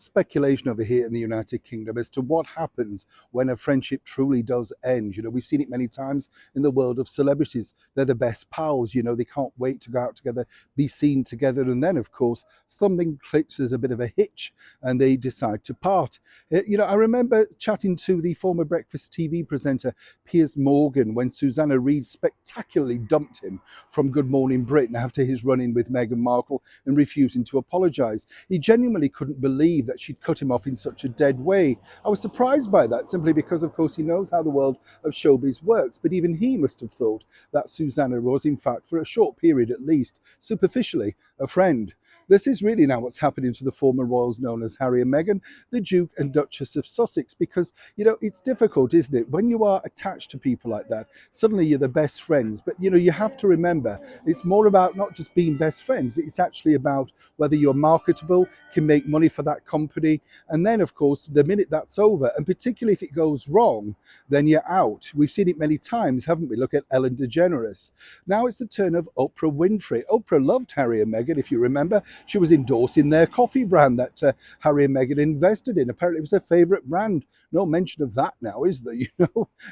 Speculation over here in the United Kingdom as to what happens when a friendship truly does end. We've seen it many times in the world of celebrities. They're the best pals, they can't wait to go out together, be seen together, and then of course something clicks as a bit of a hitch and they decide to part. I remember chatting to the former Breakfast TV presenter Piers Morgan when Susanna Reid spectacularly dumped him from Good Morning Britain after his run-in with Meghan Markle and refusing to apologise. He genuinely couldn't believe that she'd cut him off in such a dead way. I was surprised by that, simply because of course he knows how the world of showbiz works, but even he must have thought that Susanna was in fact, for a short period at least, superficially a friend. This is really now what's happening to the former royals known as Harry and Meghan, the Duke and Duchess of Sussex, because it's difficult, isn't it, when you are attached to people like that. Suddenly you're the best friends, but you have to remember it's more about not just being best friends, it's actually about whether you're marketable, can make money for that company, and then of course the minute that's over, and particularly if it goes wrong, then you're out. We've seen it many times, haven't we? Look at Ellen DeGeneres. Now it's the turn of Oprah Winfrey. Oprah loved Harry and Meghan, if you remember. She was endorsing their coffee brand that Harry and Meghan invested in. Apparently it was their favourite brand. No mention of that now, is there?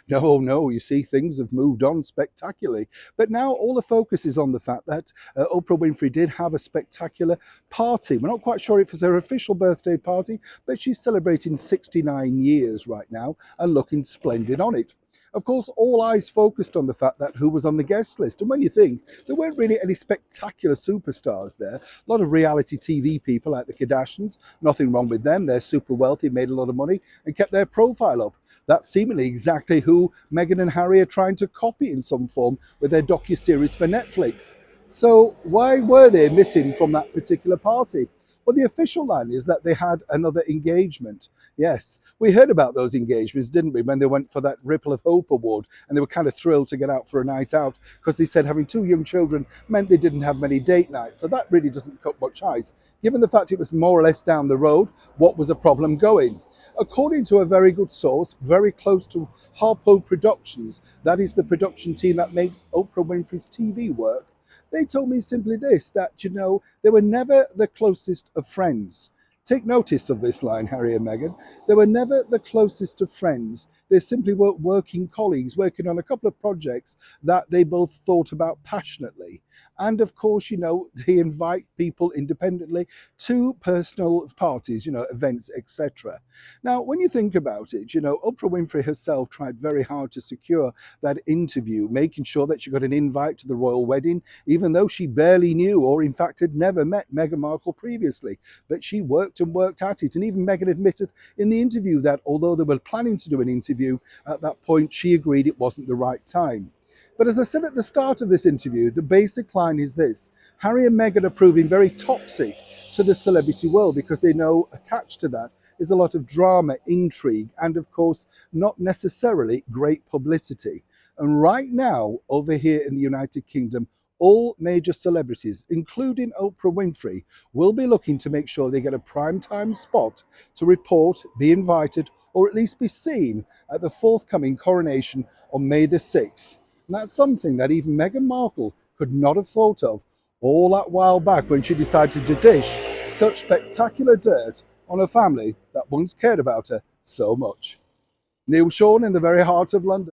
No, you see, things have moved on spectacularly. But now all the focus is on the fact that Oprah Winfrey did have a spectacular party. We're not quite sure if it's her official birthday party, but she's celebrating 69 years right now and looking splendid on it. Of course, all eyes focused on the fact that who was on the guest list. And when you think, there weren't really any spectacular superstars there. A lot of reality TV people like the Kardashians. Nothing wrong with them. They're super wealthy, made a lot of money, and kept their profile up. That's seemingly exactly who Meghan and Harry are trying to copy in some form with their docuseries for Netflix. So why were they missing from that particular party? Well, the official line is that they had another engagement. Yes, we heard about those engagements, didn't we, when they went for that Ripple of Hope award, and they were kind of thrilled to get out for a night out because they said having two young children meant they didn't have many date nights. So that really doesn't cut much ice. Given the fact it was more or less down the road, what was the problem going? According to a very good source, very close to Harpo Productions, that is the production team that makes Oprah Winfrey's TV work, they told me simply this, that, they were never the closest of friends. Take notice of this line, Harry and Meghan. They were never the closest of friends. They simply were working colleagues, working on a couple of projects that they both thought about passionately. And of course, they invite people independently to personal parties, events, etc. Now, when you think about it, Oprah Winfrey herself tried very hard to secure that interview, making sure that she got an invite to the royal wedding, even though she barely knew, or in fact had never met Meghan Markle previously. But she worked and worked at it. And even Meghan admitted in the interview that although they were planning to do an interview, at that point she agreed it wasn't the right time. But as I said at the start of this interview, the basic line is this: Harry and Meghan are proving very toxic to the celebrity world because they know attached to that is a lot of drama, intrigue, and of course not necessarily great publicity. And right now over here in the United Kingdom, all major celebrities, including Oprah Winfrey, will be looking to make sure they get a primetime spot to report, be invited, or at least be seen at the forthcoming coronation on May the 6th. And that's something that even Meghan Markle could not have thought of all that while back when she decided to dish such spectacular dirt on a family that once cared about her so much. Neil Sean in the very heart of London.